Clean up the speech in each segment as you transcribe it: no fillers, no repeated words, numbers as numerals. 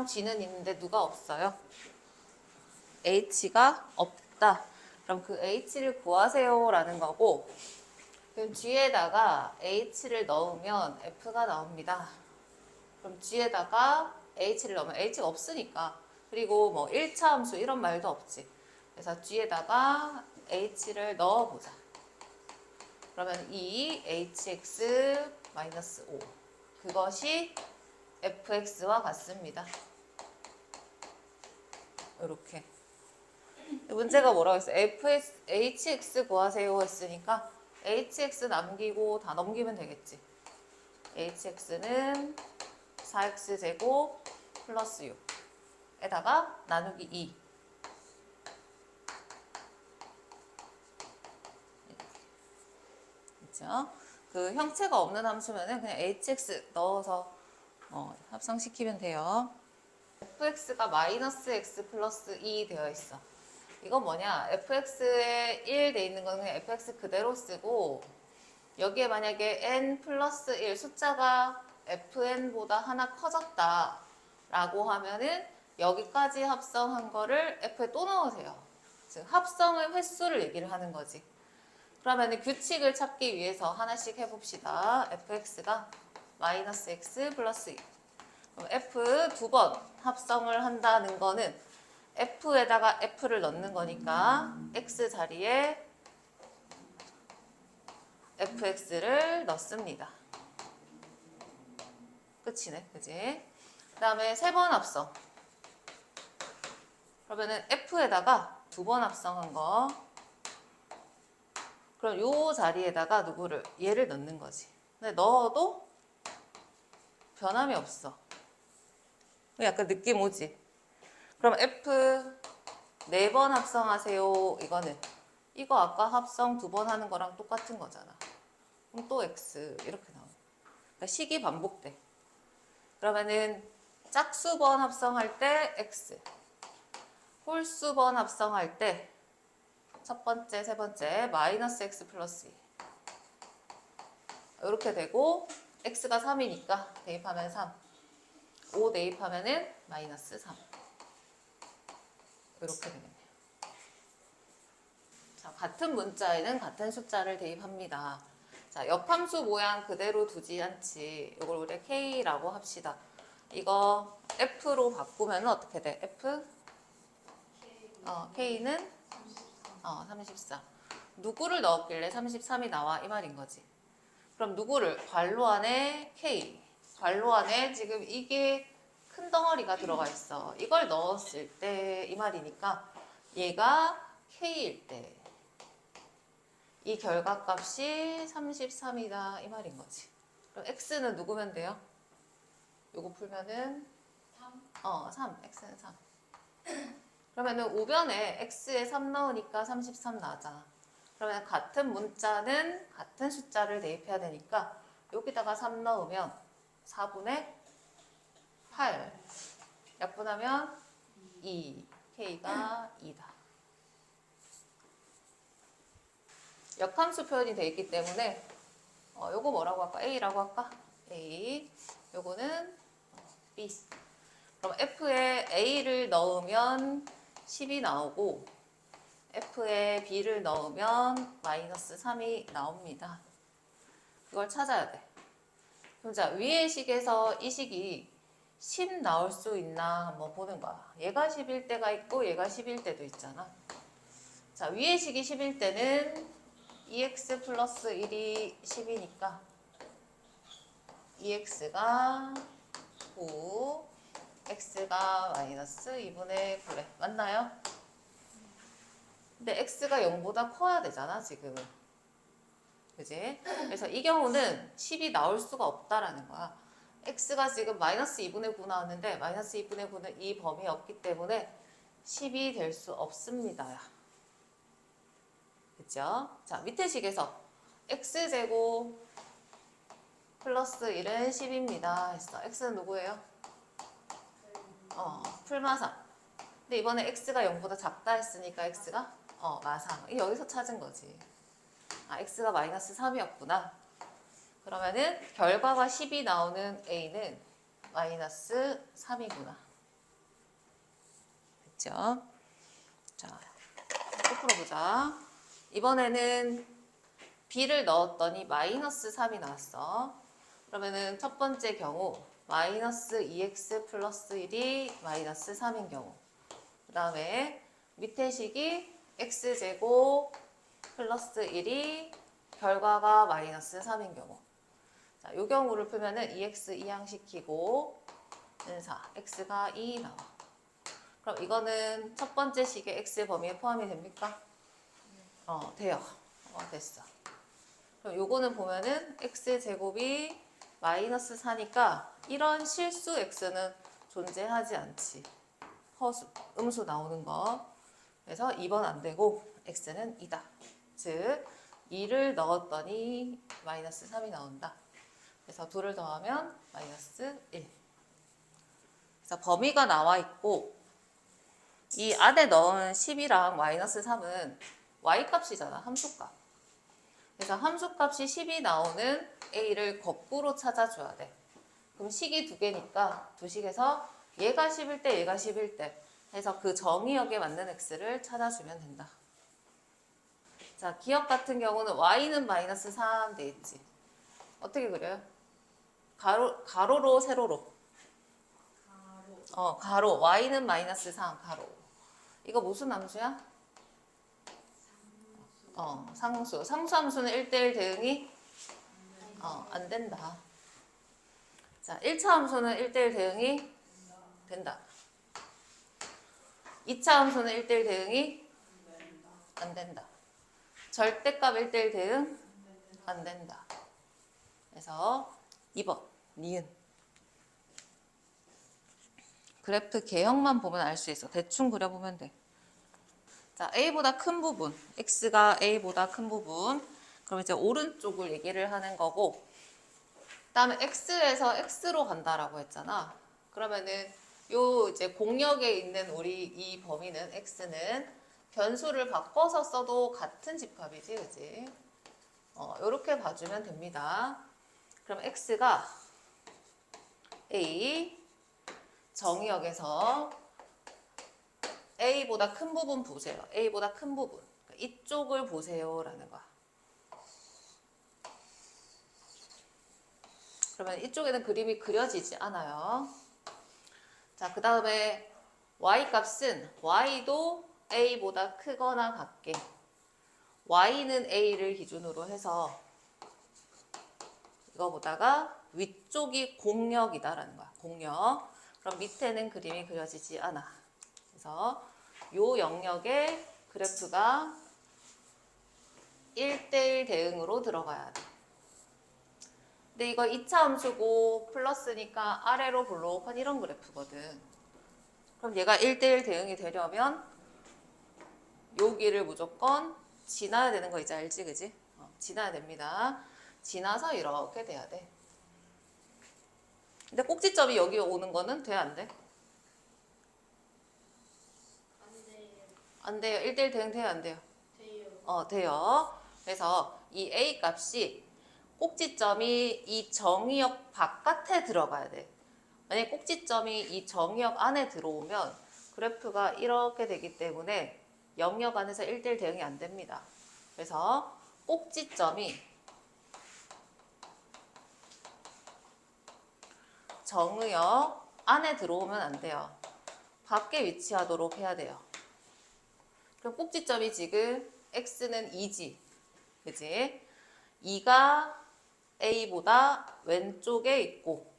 G는 있는데 누가 없어요? H가 없다. 그럼 그 H를 구하세요 라는 거고, 그럼 G에다가 H를 넣으면 F가 나옵니다. 그럼 G에다가 H를 넣으면 H가 없으니까, 그리고 뭐 1차 함수 이런 말도 없지. 그래서 G에다가 H를 넣어보자. 그러면 2hx-5 그것이 fx와 같습니다. 이렇게 문제가 뭐라고 했어요? hx 구하세요 했으니까 hx 남기고 다 넘기면 되겠지. hx는 4x제곱 플러스 6에다가 나누기 2. 그렇죠? 그 형체가 없는 함수면은 그냥 hx 넣어서 합성시키면 돼요. fx가 마이너스 x 플러스 2 되어 있어. 이건 뭐냐? fx에 1 돼 있는 건 그냥 fx 그대로 쓰고, 여기에 만약에 n 플러스 1 숫자가 fn보다 하나 커졌다 라고 하면은 여기까지 합성한 거를 f에 또 넣으세요. 즉 합성의 횟수를 얘기를 하는 거지. 그러면 규칙을 찾기 위해서 하나씩 해봅시다. fx가 마이너스 x 플러스 2. 그럼 f 두 번 합성을 한다는 거는 f에다가 f를 넣는 거니까 x 자리에 fx를 넣습니다. 끝이네, 그지? 그 다음에 세 번 합성. 그러면은 f에다가 두 번 합성한 거. 그럼 요 자리에다가 누구를? 얘를 넣는 거지. 근데 넣어도 변함이 없어. 약간 느낌 오지? 그럼 F 4번 합성하세요. 이거는. 이거 아까 합성 2번 하는 거랑 똑같은 거잖아. 그럼 또 X 이렇게 나와. 그러니까 식이 반복돼. 그러면은 짝수번 합성할 때 X. 홀수번 합성할 때 첫 번째, 세 번째 마이너스 X 플러스 2. 이렇게 되고 X가 3이니까 대입하면 3. 5 대입하면은 마이너스 3. 이렇게 되겠네요. 자, 같은 문자에는 같은 숫자를 대입합니다. 자, 역함수 모양 그대로 두지 않지. 이걸 우리 K라고 합시다. 이거 F로 바꾸면 어떻게 돼? F? K는 34. 누구를 넣었길래 33이 나와? 이 말인 거지. 그럼 누구를? 괄호 안에 K. 괄호 안에 지금 이게 큰 덩어리가 들어가 있어. 이걸 넣었을 때 이 말이니까 얘가 K일 때 이 결과값이 33이다 이 말인 거지. 그럼 X는 누구면 돼요? 요거 풀면은 3. X는 3. 그러면은 우변에 X에 3 넣으니까 33 나잖아. 그러면 같은 문자는 같은 숫자를 대입해야 되니까 여기다가 3 넣으면 4분의 8. 약분하면 2. K가 2다. 역함수 표현이 되어 있기 때문에 요거 뭐라고 할까? A라고 할까? A. 요거는 B. 그럼 F에 A를 넣으면 10이 나오고 F에 B를 넣으면 마이너스 3이 나옵니다. 그걸 찾아야 돼. 그럼 자, 위의 식에서 이 식이 10 나올 수 있나 한번 보는 거야. 얘가 10일 때가 있고 얘가 10일 때도 있잖아. 자, 위의 식이 10일 때는 2x 플러스 1이 10이니까 2x가 9, x가 마이너스 2분의 9래. 맞나요? 근데 x가 0보다 커야 되잖아, 지금은. 그지? 그래서 이 경우는 10이 나올 수가 없다라는 거야. x가 지금 마이너스 2분의 9 나왔는데 마이너스 2분의 9는 이 범위에 없기 때문에 10이 될 수 없습니다. 그죠? 자, 밑에 식에서 x제곱 플러스 1은 10입니다 했어. x는 누구예요? 풀마상. 근데 이번에 x가 0보다 작다 했으니까 x가 마상. 여기서 찾은 거지. x가 마이너스 3이었구나. 그러면은 결과가 10이 나오는 a는 마이너스 3이구나. 됐죠? 자, 또 풀어보자. 이번에는 b를 넣었더니 마이너스 3이 나왔어. 그러면은 첫 번째 경우 마이너스 2x 플러스 1이 마이너스 3인 경우, 그 다음에 밑에 식이 x제곱 플러스 1이 결과가 마이너스 3인 경우. 자, 요 경우를 풀면은 2x 이항시키고 은사 x가 2 나와. 그럼 이거는 첫 번째 식의 x 범위에 포함이 됩니까? 돼요. 됐어. 그럼 요거는 보면은 x제곱이 마이너스 4니까 이런 실수 x는 존재하지 않지. 허수, 음수 나오는 거. 그래서 2번 안 되고 x는 2다. 즉 2를 넣었더니 마이너스 3이 나온다. 그래서 2를 더하면 마이너스 1. 그래서 범위가 나와 있고 이 안에 넣은 10이랑 마이너스 3은 y값이잖아. 함수값. 그래서 함수값이 10이 나오는 a를 거꾸로 찾아줘야 돼. 그럼 식이 두 개니까 두 식에서 얘가 10일 때 얘가 10일 때 해서 그 정의역에 맞는 x를 찾아주면 된다. 자, 기억 같은 경우는 y는 마이너스 3 돼 있지. 어떻게 그려요? 가로로 세로로? 가로. y는 마이너스 3 가로. 이거 무슨 함수야? 상수. 상수함수는 1대1 대응이 안 된다. 자, 1차 함수는 1대1 대응이 된다. 2차 함수는 1대1 대응이 안 된다. 절대값 1대1 대응 안 된다. 그래서 2번 니은. 그래프 개형만 보면 알 수 있어. 대충 그려보면 돼. 자, a보다 큰 부분, x가 a보다 큰 부분. 그럼 이제 오른쪽을 얘기를 하는 거고, 그다음에 x에서 x로 간다라고 했잖아. 그러면은 요 이제 공역에 있는 우리 이 범위는 x는 변수를 바꿔서 써도 같은 집합이지, 그지? 요렇게 봐주면 됩니다. 그럼 x가 a 정의역에서 a보다 큰 부분 보세요. a보다 큰 부분. 이쪽을 보세요라는 거야. 그러면 이쪽에는 그림이 그려지지 않아요. 자, 그 다음에 y 값은 y도 a보다 크거나 같게 y는 a를 기준으로 해서 이거 보다가 위쪽이 공역이다라는 거야. 공역. 그럼 밑에는 그림이 그려지지 않아. 그래서 요 영역에 그래프가 1대1 대응으로 들어가야 돼. 근데 이거 2차 함수고 플러스니까 아래로 볼록한 이런 그래프거든. 그럼 얘가 1대1 대응이 되려면 여기를 무조건 지나야 되는 거 이제 알지, 그지? 지나야 됩니다. 지나서 이렇게 돼야 돼. 근데 꼭지점이 여기 오는 거는 돼, 안 돼? 안 돼요. 1대1 대응 돼요, 안 돼요? 돼요. 돼요. 그래서 이 A 값이 꼭지점이 이 정의역 바깥에 들어가야 돼. 만약에 꼭지점이 이 정의역 안에 들어오면 그래프가 이렇게 되기 때문에 영역 안에서 1대1 대응이 안 됩니다. 그래서 꼭지점이 정의역 안에 들어오면 안 돼요. 밖에 위치하도록 해야 돼요. 그럼 꼭지점이 지금 x는 2지. 그지? 2가 a보다 왼쪽에 있고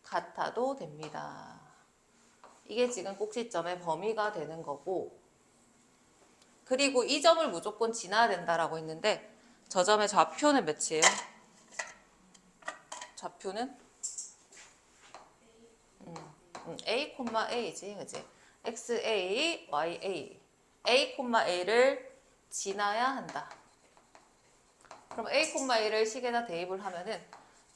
같아도 됩니다. 이게 지금 꼭지점의 범위가 되는 거고, 그리고 이 점을 무조건 지나야 된다라고 했는데 저 점의 좌표는 몇이에요? 좌표는 a, a지, 그지? xa, ya. a, a를 지나야 한다. 그럼 a, a를 식에다 대입을 하면은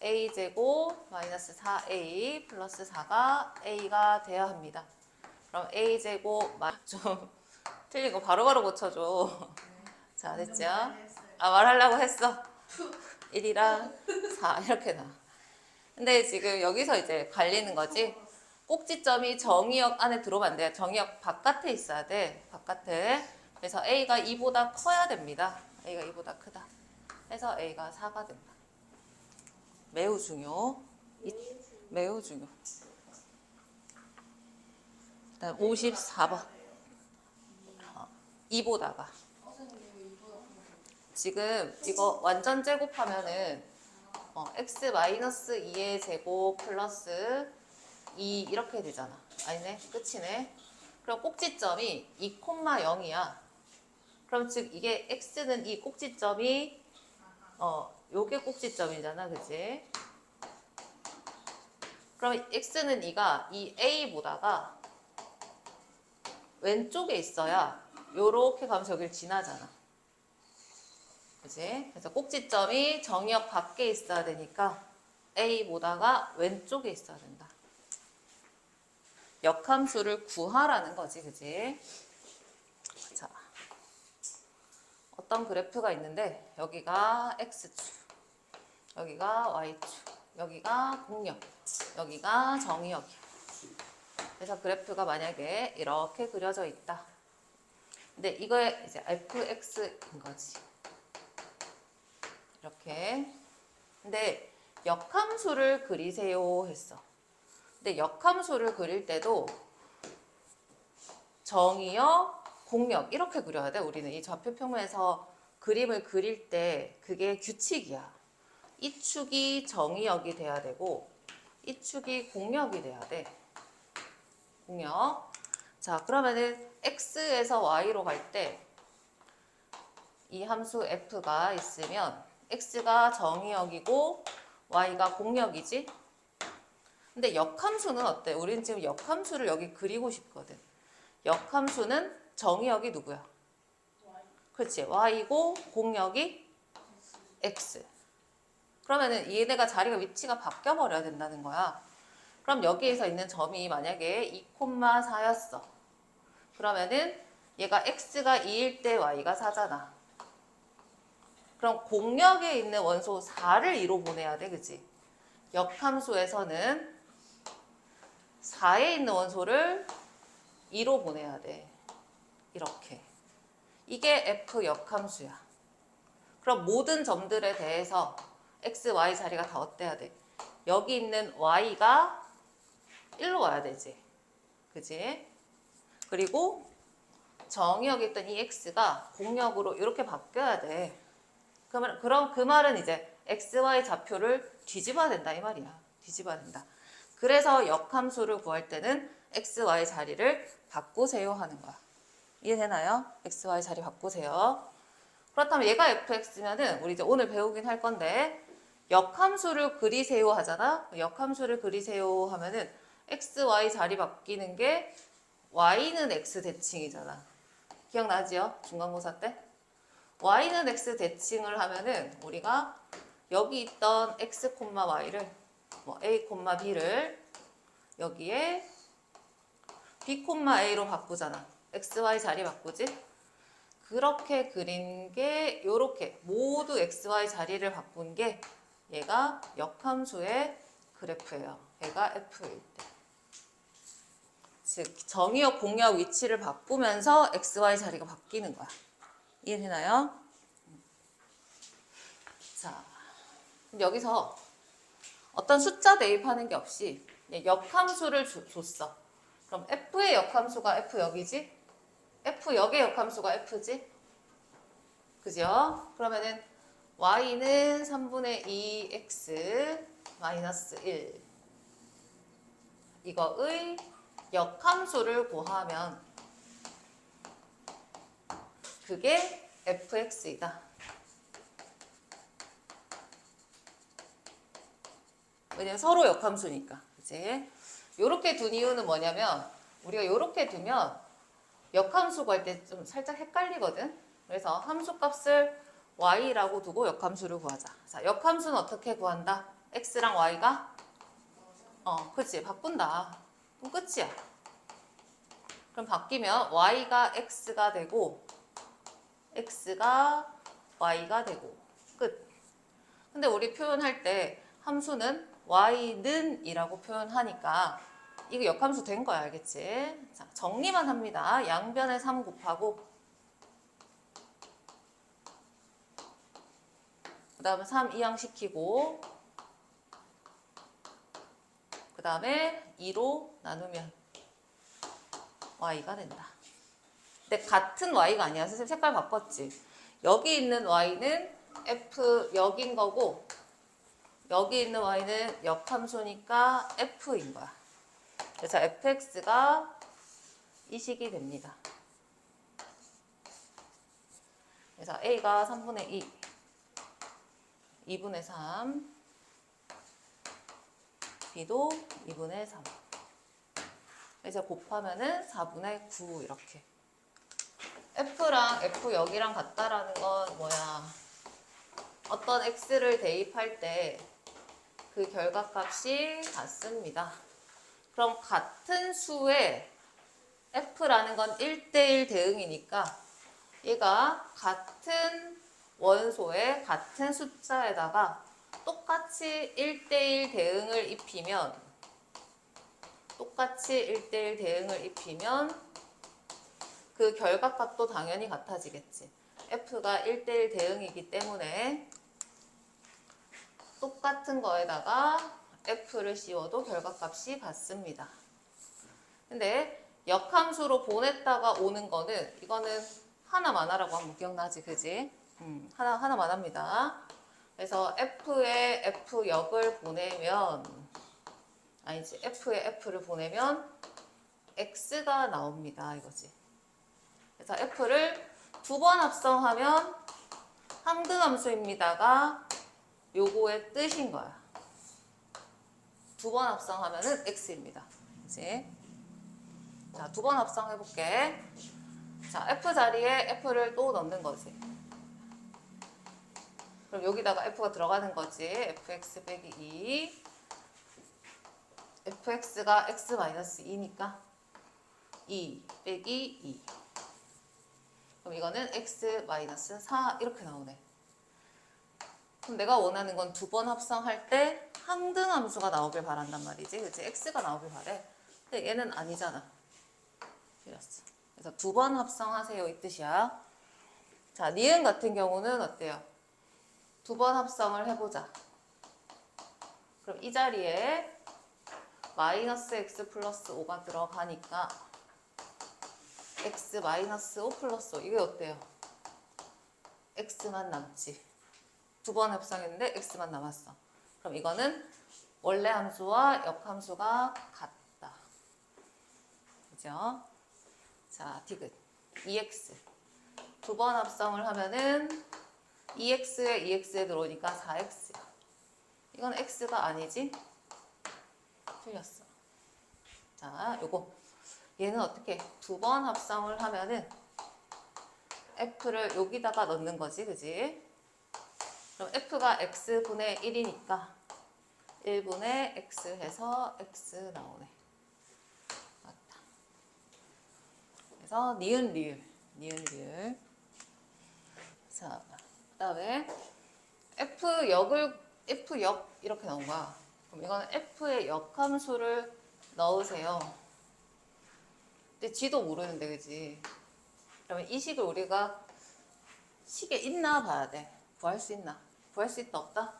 a제곱 마이너스 4a 플러스 4가 a가 돼야 합니다. 그럼 a제곱 좀 틀린 거 바로바로 고쳐줘. 자, 됐죠? 말하려고 했어. 1이랑 4 이렇게 나와. 근데 지금 여기서 이제 갈리는 거지. 꼭지점이 정의역 안에 들어오면 안 돼요. 정의역 바깥에 있어야 돼. 바깥에. 그래서 A가 2보다 커야 됩니다. A가 2보다 크다. 해서 A가 4가 된다. 매우 중요. 매우 중요. 그다음 54번. 2보다가. 지금 이거 완전 제곱하면은 x-2의 제곱 플러스 2 이렇게 되잖아. 아니네. 끝이네. 그럼 꼭지점이 2,0이야. 그럼 즉 이게 x는 이 꼭지점이 요게 꼭지점이잖아. 그치? 그럼 x는 2가 이 a보다가 왼쪽에 있어야 요렇게 가면서 여기를 지나잖아. 그치? 그래서 꼭지점이 정의역 밖에 있어야 되니까 a보다가 왼쪽에 있어야 된다. 역함수를 구하라는 거지. 그치? 자, 어떤 그래프가 있는데 여기가 x축, 여기가 y축, 여기가 공역, 여기가 정의역이야. 그래서 그래프가 만약에 이렇게 그려져 있다. 근데 이거에 이제 fx인 거지. 이렇게. 근데 역함수를 그리세요 했어. 근데 역함수를 그릴 때도 정의역, 공역 이렇게 그려야 돼. 우리는 이 좌표평면에서 그림을 그릴 때 그게 규칙이야. 이 축이 정의역이 돼야 되고 이 축이 공역이 돼야 돼. 공역. 자, 그러면은 x에서 y로 갈 때 이 함수 f가 있으면 x가 정의역이고 y가 공역이지? 근데 역함수는 어때? 우린 지금 역함수를 여기 그리고 싶거든. 역함수는 정의역이 누구야? 그렇지. y고 공역이 x. 그러면은 얘네가 자리가 위치가 바뀌어 버려야 된다는 거야. 그럼 여기에서 있는 점이 만약에 2,4였어. 그러면은 얘가 x가 2일 때 y가 4잖아. 그럼 공역에 있는 원소 4를 2로 보내야 돼. 그치? 역함수에서는 4에 있는 원소를 2로 보내야 돼. 이렇게. 이게 f 역함수야. 그럼 모든 점들에 대해서 x, y 자리가 다 어때야 돼? 여기 있는 y가 1로 와야 되지. 그치? 그리고 정의역에 있던 이 x가 공역으로 이렇게 바뀌어야 돼. 그럼 그 말은 이제 x, y 좌표를 뒤집어야 된다 이 말이야. 뒤집어야 된다. 그래서 역함수를 구할 때는 x, y 자리를 바꾸세요 하는 거야. 이해되나요? x, y 자리 바꾸세요. 그렇다면 얘가 fx면은 우리 이제 오늘 배우긴 할 건데 역함수를 그리세요 하잖아. 역함수를 그리세요 하면은 x, y 자리 바뀌는 게 y는 x 대칭이잖아. 기억나지요? 중간고사 때? y는 x 대칭을 하면은 우리가 여기 있던 x, y를 a, b를 여기에 b, a로 바꾸잖아. x, y 자리 바꾸지? 그렇게 그린 게 요렇게 모두 x, y 자리를 바꾼 게 얘가 역함수의 그래프예요. 얘가 f일 때. 즉 정의역, 공역 위치를 바꾸면서 x, y 자리가 바뀌는 거야. 이해되나요? 자, 그럼 여기서 어떤 숫자 대입하는 게 없이 역함수를 줬어. 그럼 f의 역함수가 f역이지? f역의 역함수가 f지? 그죠? 그러면은 y는 3분의 2x 마이너스 1 이거의 역함수를 구하면 그게 fx이다. 왜냐면 서로 역함수니까. 그치? 요렇게 둔 이유는 뭐냐면 우리가 요렇게 두면 역함수 구할 때 좀 살짝 헷갈리거든. 그래서 함수값을 y라고 두고 역함수를 구하자. 자, 역함수는 어떻게 구한다? x랑 y가 그치 바꾼다. 그럼 끝이야. 그럼 바뀌면 y가 x가 되고 x가 y가 되고 끝. 근데 우리 표현할 때 함수는 y는 이라고 표현하니까 이거 역함수 된 거야, 알겠지? 자, 정리만 합니다. 양변에 3 곱하고 그 다음에 3 이항시키고 그 다음에 2로 나누면 y가 된다. 근데 같은 y가 아니야. 선생님 색깔 바꿨지? 여기 있는 y는 f 역인 거고 여기 있는 y는 역함수니까 f인 거야. 그래서 fx가 이 식이 됩니다. 그래서 a가 3분의 2, 2분의 3, b도 2분의 3. 이제 곱하면은 4분의 9 이렇게. f랑 f 여기랑 같다라는 건 뭐야? 어떤 x를 대입할 때 그 결과값이 같습니다. 그럼 같은 수의 f라는 건 1대1 대응이니까 얘가 같은 원소의 같은 숫자에다가 똑같이 1대1 대응을 입히면 그 결과값도 당연히 같아지겠지. f가 1대1 대응이기 때문에 똑같은 거에다가 f를 씌워도 결과값이 같습니다. 근데 역함수로 보냈다가 오는 거는 이거는 하나만하라고 한번 기억나지, 그지? 하나만합니다. 그래서 f에 f역을 보내면 아니지, f에 f를 보내면 x가 나옵니다, 이거지. 그래서 f를 두 번 합성하면 항등함수입니다가 요거의 뜻인 거야. 두 번 합성하면은 x입니다. 그치? 자, 두 번 합성해볼게. 자, f 자리에 f를 또 넣는 거지. 그럼 여기다가 f가 들어가는 거지. fx 빼기 2. fx가 x-2니까 2 빼기 2. 그럼 이거는 x-4 이렇게 나오네. 그럼 내가 원하는 건 두 번 합성할 때 항등함수가 나오길 바란단 말이지. 그치? x가 나오길 바래. 근데 얘는 아니잖아. 틀렸어. 그래서 두 번 합성하세요 이 뜻이야. 자, 니은 같은 경우는 어때요? 두 번 합성을 해보자. 그럼 이 자리에 마이너스 x 플러스 5가 들어가니까 x 마이너스 5 플러스 5 이게 어때요? x만 남지. 두 번 합성했는데 x만 남았어. 그럼 이거는 원래 함수와 역함수가 같다. 그죠? 자, 디귿 2x 두 번 합성을 하면은 2x에 2x에 들어오니까 4x야. 이건 x가 아니지? 틀렸어. 자, 요거 얘는 어떻게 두 번 합성을 하면은 f를 여기다가 넣는 거지, 그지? 그럼 f가 x분의 1이니까 1분의 x 해서 x 나오네. 맞다. 그래서 니은 리을. 자, 그다음에 f역 이렇게 나온 거야. 그럼 이거는 f의 역함수를 넣으세요. 근데 지도 모르는데, 그지? 그러면 이 식을 우리가 식에 있나 봐야 돼. 구할 수 있나? 구할 수 있다, 없다?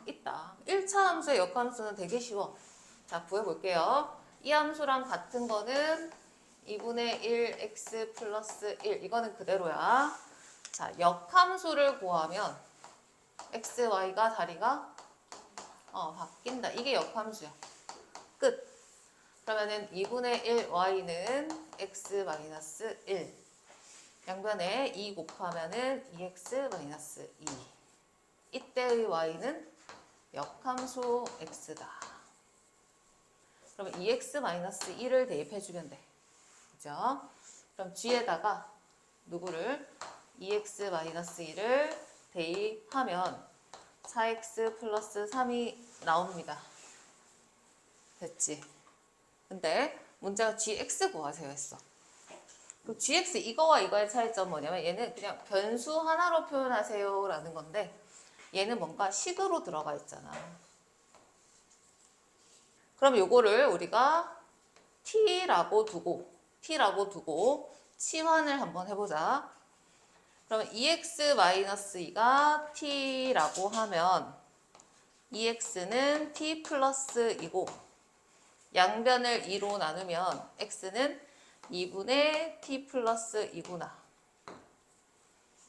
있다. 1차 함수의 역함수는 되게 쉬워. 자, 구해볼게요. 이 함수랑 같은 거는 2분의 1 x 플러스 1. 이거는 그대로야. 자, 역함수를 구하면 x, y가 자리가 바뀐다. 이게 역함수야. 끝. 그러면은 2분의 1 y는 x 마이너스 1. 양변에 2 곱하면은 2x 마이너스 2. 이때의 y는 역함수 x다. 그러면 2x 마이너스 1을 대입해주면 돼. 그죠? 그럼 뒤에다가 누구를 2x 마이너스 1을 대입하면 4x 플러스 3이 나옵니다. 됐지? 근데 문제가 gx 구하세요 했어. 그럼 gx 이거와 이거의 차이점 뭐냐면 얘는 그냥 변수 하나로 표현하세요 라는 건데 얘는 뭔가 식으로 들어가 있잖아. 그럼 요거를 우리가 t라고 두고 치환을 한번 해보자. 그러면 2x-2가 t라고 하면 2x는 t 플러스 2고 양변을 2로 나누면 x는 2분의 t 플러스 2구나.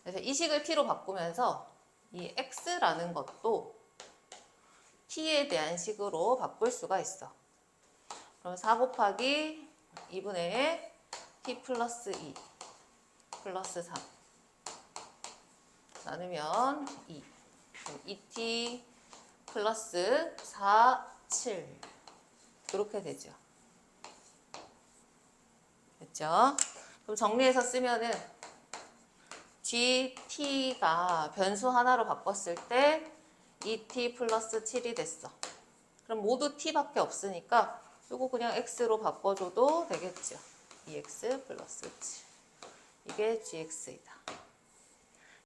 그래서 이 식을 t로 바꾸면서 이 x라는 것도 t에 대한 식으로 바꿀 수가 있어. 그럼 4 곱하기 2분의 t 플러스 2 플러스 3 나누면 2. 2t 플러스 4, 7 이렇게 되죠. 됐죠? 그럼 정리해서 쓰면은 gt가 변수 하나로 바꿨을 때 2t 플러스 7이 됐어. 그럼 모두 t밖에 없으니까 이거 그냥 x로 바꿔줘도 되겠죠. 2x 플러스 7. 이게 gx이다.